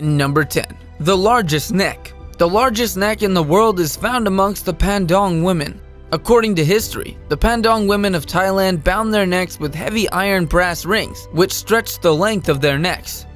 Number 10. The largest neck. The largest neck in the world is found amongst the Pandong women. According to history, the Pandong women of Thailand bound their necks with heavy iron brass rings, which stretched the length of their necks.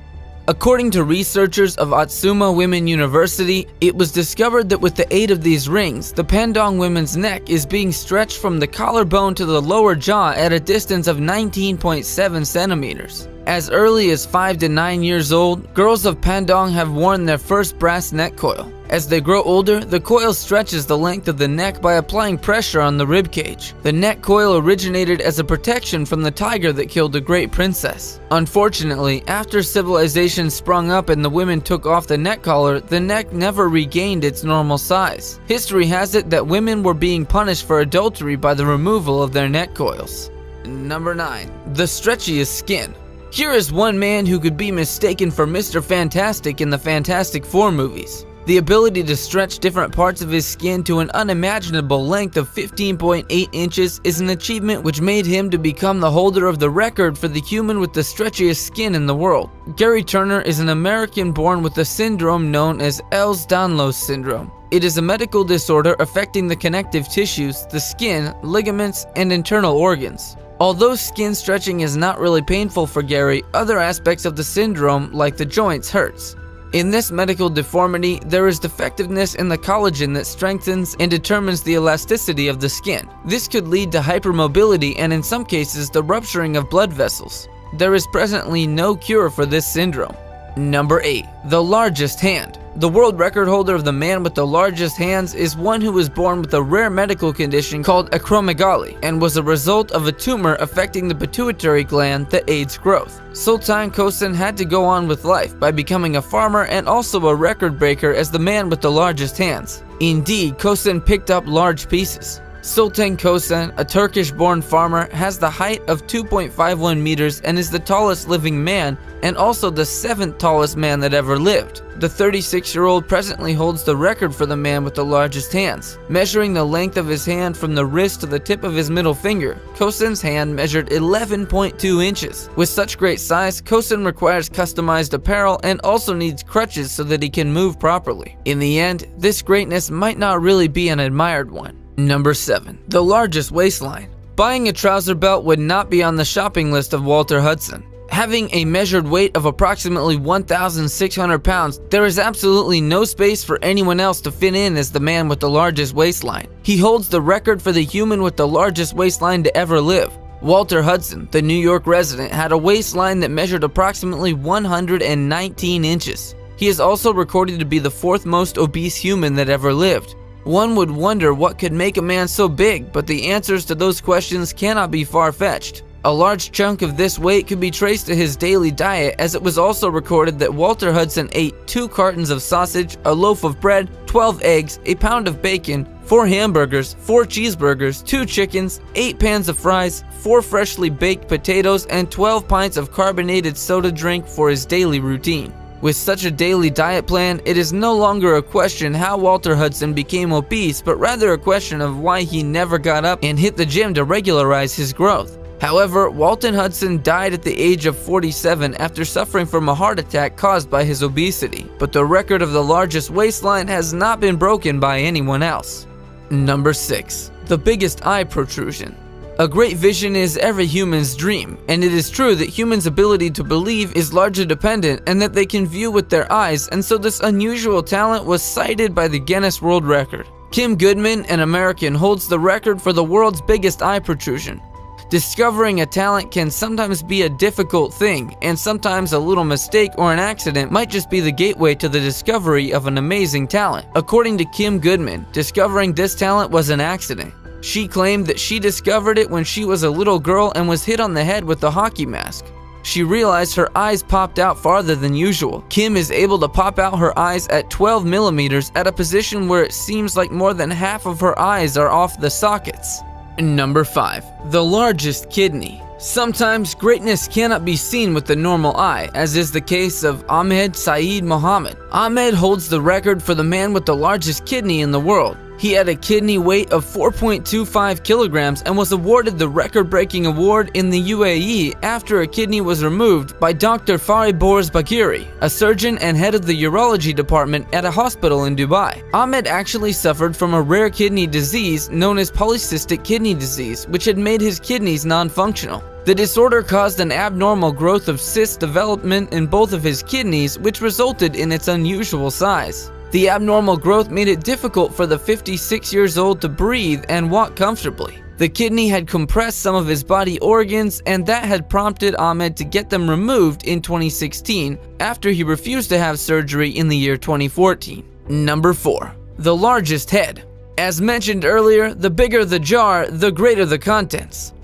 According to researchers of Atsuma Women University, it was discovered that with the aid of these rings, the Pandong women's neck is being stretched from the collarbone to the lower jaw at a distance of 19.7 centimeters. As early as 5 to 9 years old, girls of Pandong have worn their first brass neck coil. As they grow older, the coil stretches the length of the neck by applying pressure on the rib cage. The neck coil originated as a protection from the tiger that killed the great princess. Unfortunately, after civilization sprung up and the women took off the neck collar, the neck never regained its normal size. History has it that women were being punished for adultery by the removal of their neck coils. Number 9. The stretchiest skin. Here is one man who could be mistaken for Mr. Fantastic in the Fantastic Four movies. The ability to stretch different parts of his skin to an unimaginable length of 15.8 inches is an achievement which made him to become the holder of the record for the human with the stretchiest skin in the world. Gary Turner is an American born with a syndrome known as Ehlers-Danlos syndrome. It is a medical disorder affecting the connective tissues, the skin, ligaments, and internal organs. Although skin stretching is not really painful for Gary, other aspects of the syndrome, like the joints, hurts. In this medical deformity, there is defectiveness in the collagen that strengthens and determines the elasticity of the skin. This could lead to hypermobility and in some cases the rupturing of blood vessels. There is presently no cure for this syndrome. Number 8. The largest hand. The world record holder of the man with the largest hands is one who was born with a rare medical condition called acromegaly and was a result of a tumor affecting the pituitary gland that aids growth. Sultan Kosen had to go on with life by becoming a farmer and also a record breaker as the man with the largest hands. Indeed, Kosen picked up large pieces. Sultan Kosen, a Turkish-born farmer, has the height of 2.51 meters and is the tallest living man and also the 7th tallest man that ever lived. The 36-year-old presently holds the record for the man with the largest hands. Measuring the length of his hand from the wrist to the tip of his middle finger, Kosen's hand measured 11.2 inches. With such great size, Kosen requires customized apparel and also needs crutches so that he can move properly. In the end, this greatness might not really be an admired one. Number 7. The largest waistline. Buying a trouser belt would not be on the shopping list of Walter Hudson. Having a measured weight of approximately 1,600 pounds, there is absolutely no space for anyone else to fit in as the man with the largest waistline. He holds the record for the human with the largest waistline to ever live. Walter Hudson, the New York resident, had a waistline that measured approximately 119 inches. He is also recorded to be the 4th most obese human that ever lived. One would wonder what could make a man so big, but the answers to those questions cannot be far-fetched. A large chunk of this weight could be traced to his daily diet, as it was also recorded that Walter Hudson ate 2 cartons of sausage, a loaf of bread, 12 eggs, a pound of bacon, 4 hamburgers, 4 cheeseburgers, 2 chickens, 8 pans of fries, 4 freshly baked potatoes, and 12 pints of carbonated soda drink for his daily routine. With such a daily diet plan, it is no longer a question how Walter Hudson became obese, but rather a question of why he never got up and hit the gym to regularize his growth. However, Walter Hudson died at the age of 47 after suffering from a heart attack caused by his obesity, but the record of the largest waistline has not been broken by anyone else. Number 6. The biggest eye protrusion. A great vision is every human's dream, and it is true that humans' ability to believe is largely dependent and that they can view with their eyes, and so this unusual talent was cited by the Guinness World Record. Kim Goodman, an American, holds the record for the world's biggest eye protrusion. Discovering a talent can sometimes be a difficult thing, and sometimes a little mistake or an accident might just be the gateway to the discovery of an amazing talent. According to Kim Goodman, discovering this talent was an accident. She claimed that she discovered it when she was a little girl and was hit on the head with a hockey mask. She realized her eyes popped out farther than usual. Kim is able to pop out her eyes at 12 millimeters at a position where it seems like more than half of her eyes are off the sockets. Number 5. The largest kidney. Sometimes greatness cannot be seen with the normal eye, as is the case of Ahmed Saeed Mohammed. Ahmed holds the record for the man with the largest kidney in the world. He had a kidney weight of 4.25 kilograms and was awarded the record-breaking award in the UAE after a kidney was removed by Dr. Fariborz Bakiri, a surgeon and head of the urology department at a hospital in Dubai. Ahmed actually suffered from a rare kidney disease known as polycystic kidney disease, which had made his kidneys non-functional. The disorder caused an abnormal growth of cyst development in both of his kidneys, which resulted in its unusual size. The abnormal growth made it difficult for the 56-year-old to breathe and walk comfortably. The kidney had compressed some of his body organs, and that had prompted Ahmed to get them removed in 2016 after he refused to have surgery in the year 2014. Number 4. The largest head. As mentioned earlier, the bigger the jar, the greater the contents.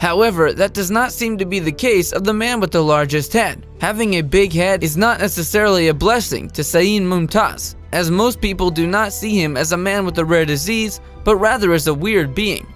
However, that does not seem to be the case of the man with the largest head. Having a big head is not necessarily a blessing to Saeed Mumtaz, as most people do not see him as a man with a rare disease, but rather as a weird being.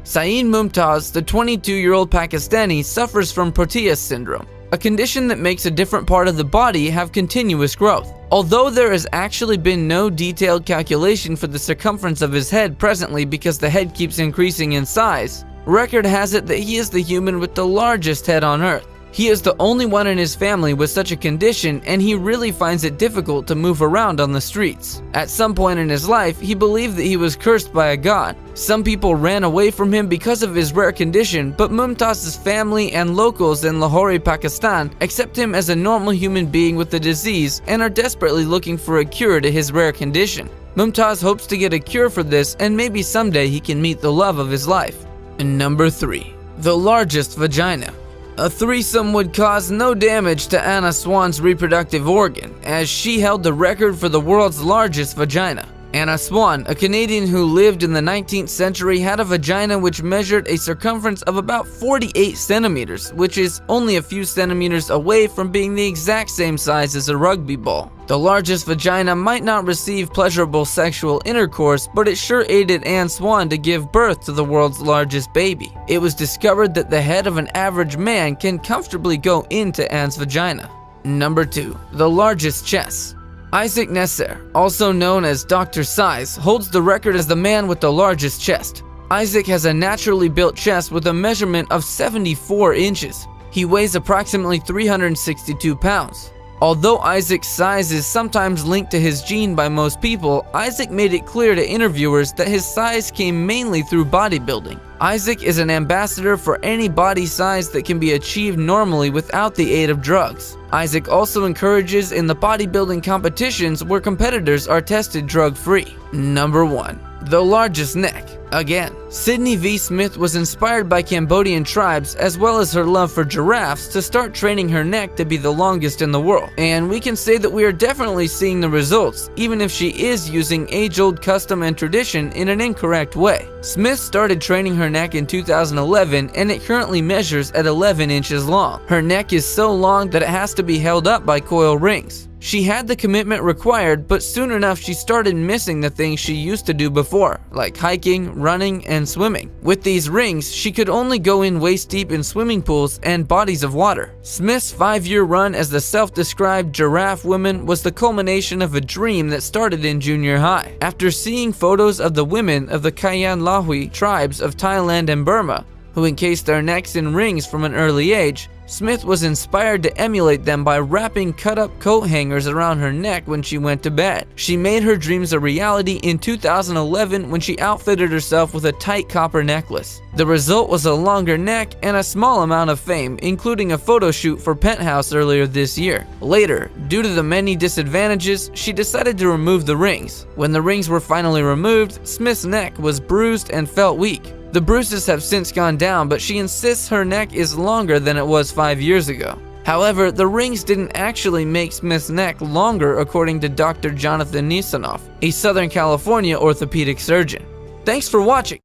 Saeed Mumtaz, the 22-year-old Pakistani, suffers from Proteus syndrome, a condition that makes a different part of the body have continuous growth. Although there has actually been no detailed calculation for the circumference of his head presently because the head keeps increasing in size, record has it that he is the human with the largest head on Earth. He is the only one in his family with such a condition, and he really finds it difficult to move around on the streets. At some point in his life, he believed that he was cursed by a god. Some people ran away from him because of his rare condition, but Mumtaz's family and locals in Lahore, Pakistan accept him as a normal human being with the disease and are desperately looking for a cure to his rare condition. Mumtaz hopes to get a cure for this, and maybe someday he can meet the love of his life. Number 3. The largest vagina. A threesome would cause no damage to Anna Swan's reproductive organ, as she held the record for the world's largest vagina. Anna Swan, a Canadian who lived in the 19th century, had a vagina which measured a circumference of about 48 centimeters, which is only a few centimeters away from being the exact same size as a rugby ball. The largest vagina might not receive pleasurable sexual intercourse, but it sure aided Anne Swan to give birth to the world's largest baby. It was discovered that the head of an average man can comfortably go into Anne's vagina. Number 2. The largest chest. Isaac Nasser, also known as Dr. Size, holds the record as the man with the largest chest. Isaac has a naturally built chest with a measurement of 74 inches. He weighs approximately 362 pounds. Although Isaac's size is sometimes linked to his gene by most people, Isaac made it clear to interviewers that his size came mainly through bodybuilding. Isaac is an ambassador for any body size that can be achieved normally without the aid of drugs. Isaac also encourages in the bodybuilding competitions where competitors are tested drug-free. Number 1. The largest neck. Again, Sydney V. Smith was inspired by Cambodian tribes as well as her love for giraffes to start training her neck to be the longest in the world. And we can say that we are definitely seeing the results, even if she is using age-old custom and tradition in an incorrect way. Smith started training her neck in 2011, and it currently measures at 11 inches long. Her neck is so long that it has to be held up by coil rings. She had the commitment required, but soon enough she started missing the things she used to do before, like hiking, running, and swimming. With these rings, she could only go in waist deep in swimming pools and bodies of water. Smith's 5-year run as the self-described giraffe woman was the culmination of a dream that started in junior high. After seeing photos of the women of the Kayan Lahui tribes of Thailand and Burma, who encased their necks in rings from an early age, Smith was inspired to emulate them by wrapping cut-up coat hangers around her neck when she went to bed. She made her dreams a reality in 2011 when she outfitted herself with a tight copper necklace. The result was a longer neck and a small amount of fame, including a photo shoot for Penthouse earlier this year. Later, due to the many disadvantages, she decided to remove the rings. When the rings were finally removed, Smith's neck was bruised and felt weak. The bruises have since gone down, but she insists her neck is longer than it was 5 years ago. However, the rings didn't actually make Smith's neck longer, according to Dr. Jonathan Nisanoff, a Southern California orthopedic surgeon. Thanks for watching.